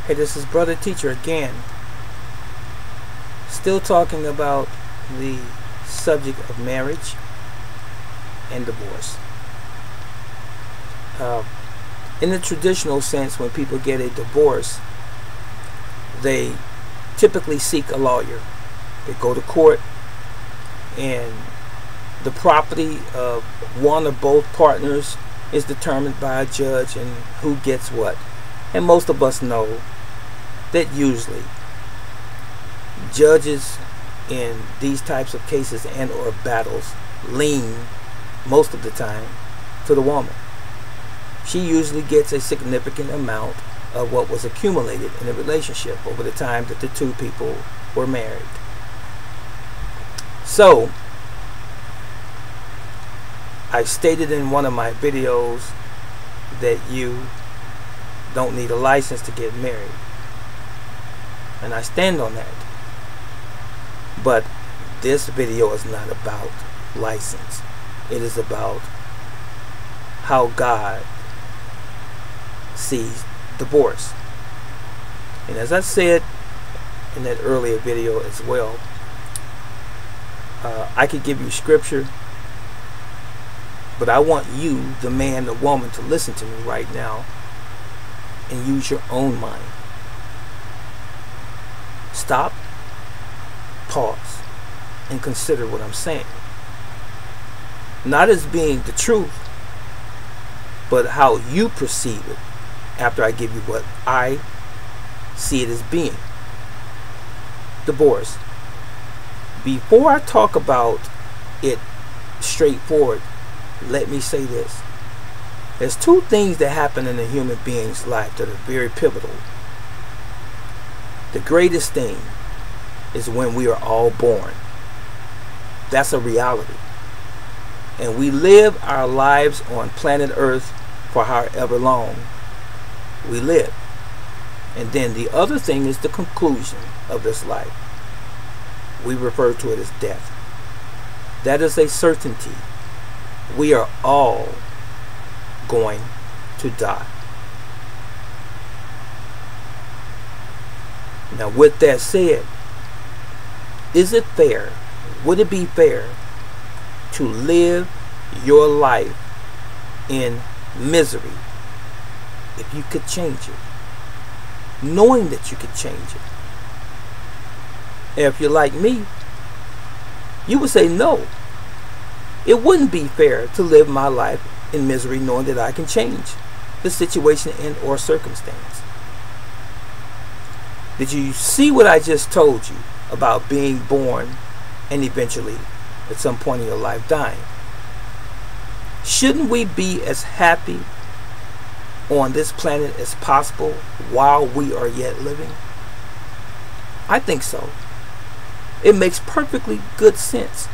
Hey, this is Brother Teacher again. Still talking about the subject of marriage and divorce. In the traditional sense, when people get a divorce, they typically seek a lawyer. They go to court, and the property of one or both partners is determined by a judge and who gets what. And most of us know that usually judges in these types of cases and or battles lean most of the time to the woman. She usually gets a significant amount of what was accumulated in a relationship over the time that the two people were married. So, I stated in one of my videos that you don't need a license to get married. And I stand on that. But this video is not about license. It is about how God sees divorce. And as I said in that earlier video as well, I could give you scripture, but I want you, the man, the woman, to listen to me right now and use your own mind. Stop, pause, and consider what I'm saying. Not as being the truth, but how you perceive it after I give you what I see it as being. Divorce. Before I talk about it straightforward, let me say this. There's two things that happen in a human being's life that are very pivotal. The greatest thing is when we are all born. That's a reality. And we live our lives on planet Earth for however long we live. And then the other thing is the conclusion of this life. We refer to it as death. That is a certainty. We are all going to die. Now, with that said, is it fair, would it be fair to live your life in misery if you could change it, knowing that you could change it? And if you're like me, you would say no. It wouldn't be fair to live my life in misery knowing that I can change the situation and or circumstance. Did you see what I just told you about being born and eventually at some point in your life dying? Shouldn't we be as happy on this planet as possible while we are yet living? I think so. It makes perfectly good sense.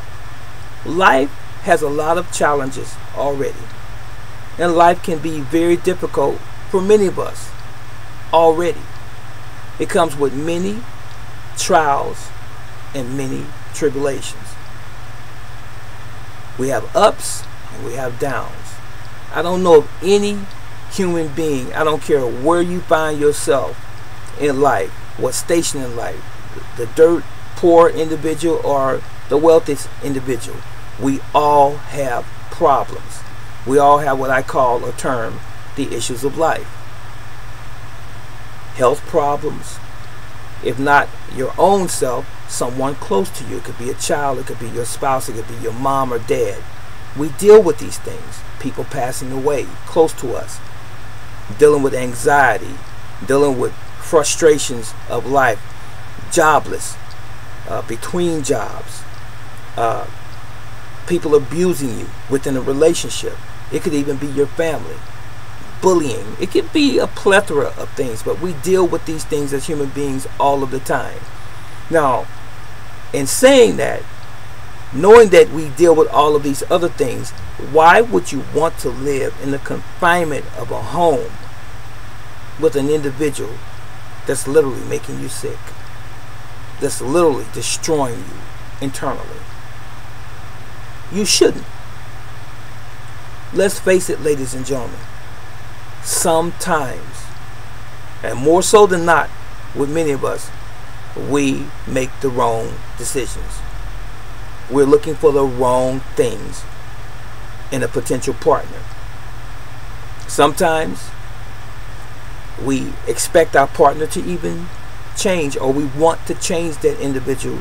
Life has a lot of challenges already. And life can be very difficult for many of us already. It comes with many trials and many tribulations. We have ups and we have downs. I don't know of any human being, I don't care where you find yourself in life, what station in life, the dirt poor individual or the wealthiest individual, we all have problems. We all have what I call a term, the issues of life. Health problems. If not your own self, someone close to you. It could be a child, it could be your spouse, it could be your mom or dad. We deal with these things. People passing away close to us. Dealing with anxiety, dealing with frustrations of life, jobless, between jobs, people abusing you within a relationship. It could even be your family. Bullying. It could be a plethora of things, but we deal with these things as human beings all of the time. Now, in saying that, knowing that we deal with all of these other things, why would you want to live in the confinement of a home with an individual that's literally making you sick, that's literally destroying you internally? You shouldn't. Let's face it, ladies and gentlemen, sometimes And more so than not, with many of us, we make the wrong decisions. We're looking for the wrong things in a potential partner. Sometimes we expect our partner to even change, or we want to change that individual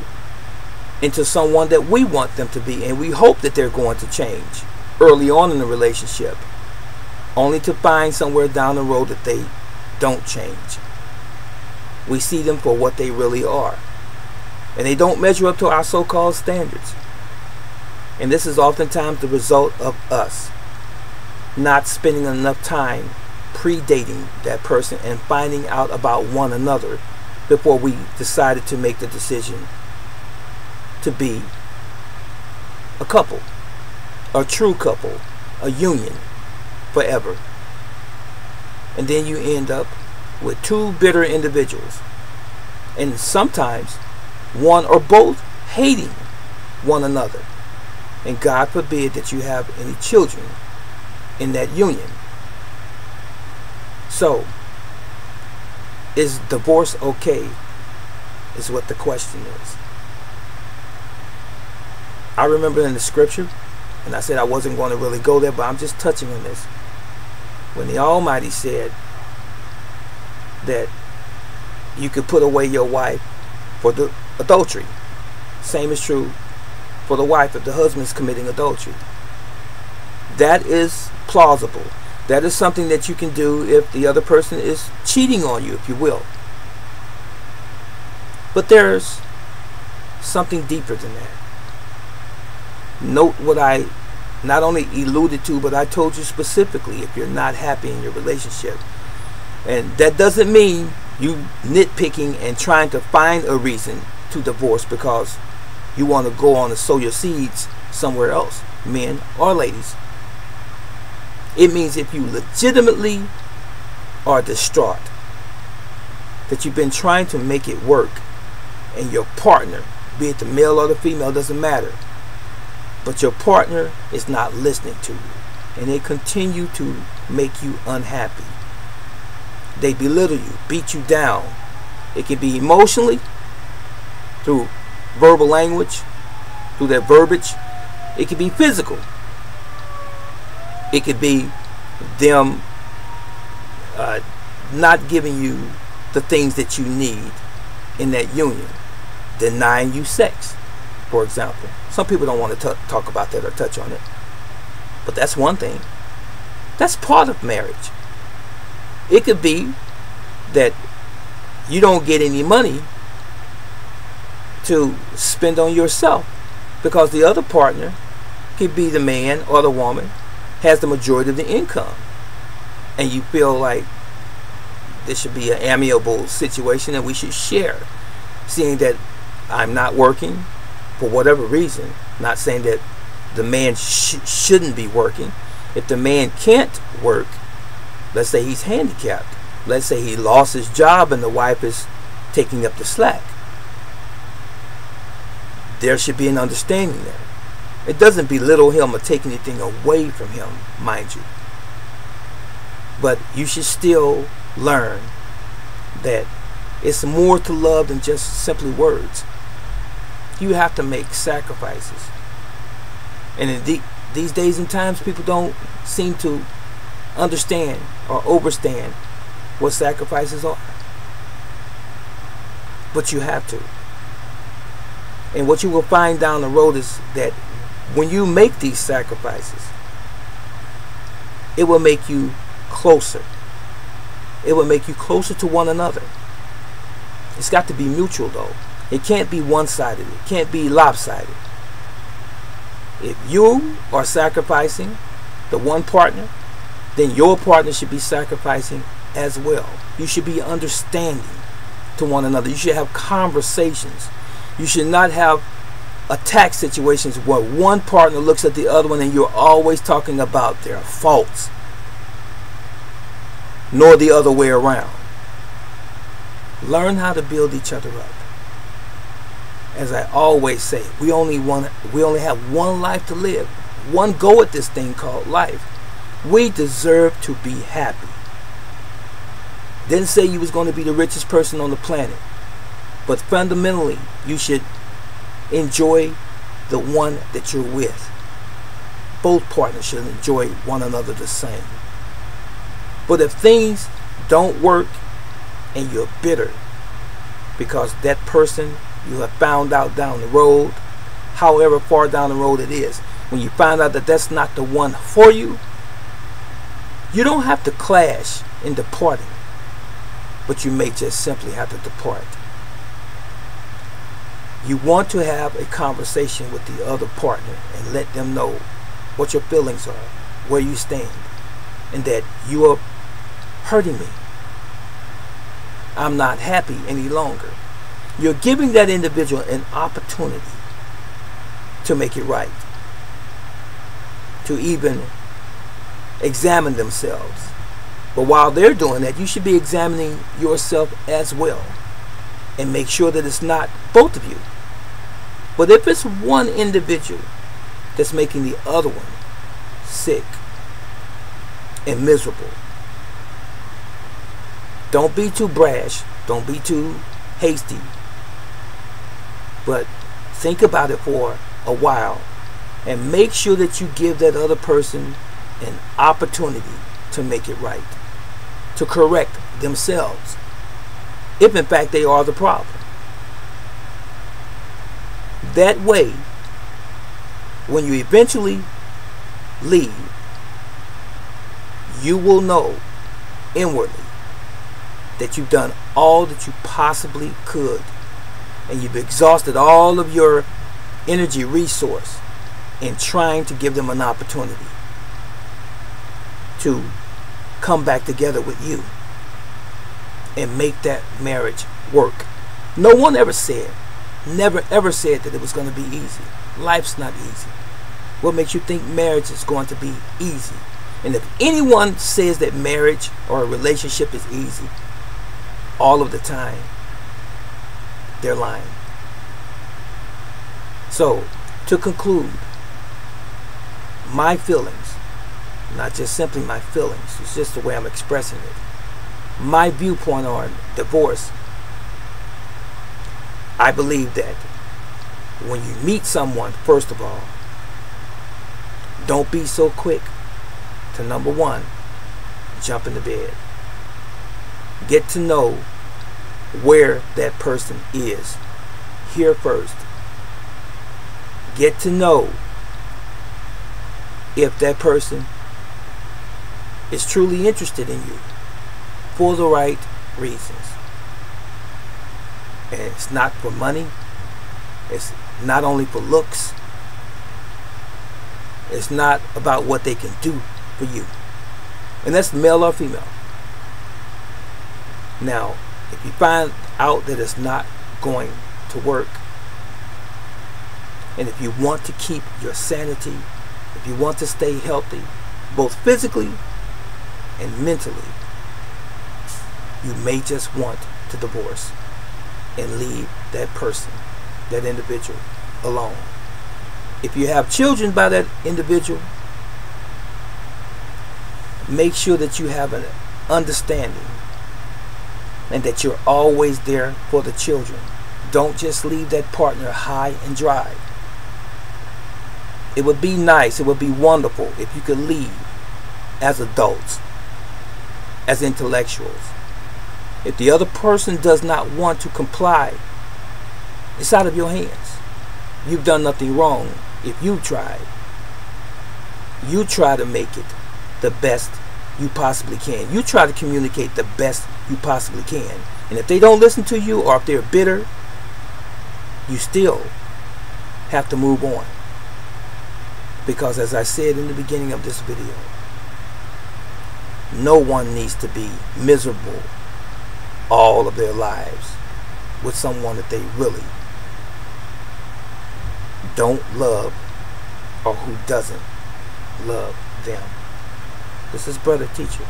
into someone that we want them to be, and we hope that they're going to change early on in the relationship, only to find somewhere down the road that they don't change. We see them for what they really are, and they don't measure up to our so-called standards. And this is oftentimes the result of us not spending enough time predating that person and finding out about one another before we decided to make the decision to be a couple, a true couple, a union forever. And then you end up with two bitter individuals, and sometimes one or both hating one another. And God forbid that you have any children in that union. So, is divorce okay? Is what the question is. I remember in the scripture, and I said I wasn't going to really go there, but I'm just touching on this. When the Almighty said that you could put away your wife for the adultery. Same is true for the wife if the husband is committing adultery. That is plausible. That is something that you can do if the other person is cheating on you, if you will. But there's something deeper than that. Note what I not only alluded to, but I told you specifically, if you're not happy in your relationship. And that doesn't mean you nitpicking and trying to find a reason to divorce because you want to go on and sow your seeds somewhere else, men or ladies. It means if you legitimately are distraught, that you've been trying to make it work, and your partner, be it the male or the female, doesn't matter, but your partner is not listening to you, and they continue to make you unhappy. They belittle you, beat you down. It can be emotionally, through verbal language, through their verbiage. It can be physical. It could be them not giving you the things that you need in that union. Denying you sex, for example. Some people don't want to talk about that or touch on it. But that's one thing. That's part of marriage. It could be that you don't get any money to spend on yourself because the other partner, could be the man or the woman, has the majority of the income, and you feel like this should be an amiable situation and we should share, seeing that I'm not working for whatever reason. Not saying that the man shouldn't be working. If the man can't work, let's say he's handicapped, let's say he lost his job and the wife is taking up the slack, there should be an understanding there. It doesn't belittle him or take anything away from him, mind you. But you should still learn that it's more to love than just simply words. You have to make sacrifices. And in these days and times, people don't seem to understand or overstand what sacrifices are. But you have to. And what you will find down the road is that when you make these sacrifices, it will make you closer. It will make you closer to one another. It's got to be mutual though. It can't be one-sided. It can't be lopsided. If you are sacrificing the one partner, then your partner should be sacrificing as well. You should be understanding to one another. You should have conversations. You should not have attack situations where one partner looks at the other one and you're always talking about their faults, nor the other way around. Learn how to build each other up. As I always say, we only have one life to live, one go at this thing called life. We deserve to be happy. Didn't say you was going to be the richest person on the planet. But fundamentally, you should enjoy the one that you're with. Both partners should enjoy one another the same. But if things don't work and you're bitter because that person you have found out down the road, however far down the road it is, when you find out that that's not the one for you, you don't have to clash in departing, but you may just simply have to depart. You want to have a conversation with the other partner and let them know what your feelings are, where you stand, and that you are hurting me. I'm not happy any longer. You're giving that individual an opportunity to make it right, to even examine themselves. But while they're doing that, you should be examining yourself as well and make sure that it's not both of you. But if it's one individual that's making the other one sick and miserable, don't be too brash, don't be too hasty, but think about it for a while and make sure that you give that other person an opportunity to make it right, to correct themselves, if in fact they are the problem. That way, when you eventually leave, you will know inwardly that you've done all that you possibly could, and you've exhausted all of your energy resource in trying to give them an opportunity to come back together with you and make that marriage work. No one ever said, never ever said that it was going to be easy. Life's not easy. What makes you think marriage is going to be easy? And if anyone says that marriage or a relationship is easy all of the time, they're lying. So, to conclude, my feelings, not just simply my feelings, it's just the way I'm expressing it. My viewpoint on divorce, I believe that when you meet someone, first of all, don't be so quick to, number one, jump into bed. Get to know where that person is here first. Get to know if that person is truly interested in you for the right reasons. And it's not for money. It's not only for looks. It's not about what they can do for you. And that's male or female. Now, if you find out that it's not going to work, and if you want to keep your sanity, if you want to stay healthy, both physically and mentally, you may just want to divorce and leave that person, that individual, alone. If you have children by that individual, make sure that you have an understanding and that you're always there for the children. Don't just leave that partner high and dry. It would be nice, it would be wonderful if you could leave as adults, as intellectuals. If the other person does not want to comply, it's out of your hands. You've done nothing wrong if you tried. You try to make it the best you possibly can. You try to communicate the best you possibly can. And if they don't listen to you, or if they're bitter, you still have to move on. Because as I said in the beginning of this video, no one needs to be miserable all of their lives with someone that they really don't love, or who doesn't love them. This is Brother Teacher.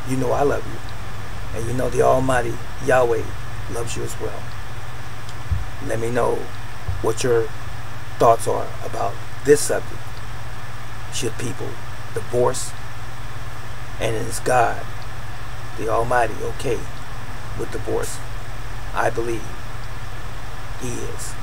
You know I love you, and you know the Almighty Yahweh loves you as well. Let me know what your thoughts are about this subject. Should people divorce? And is God the Almighty okay with divorce? I believe He is.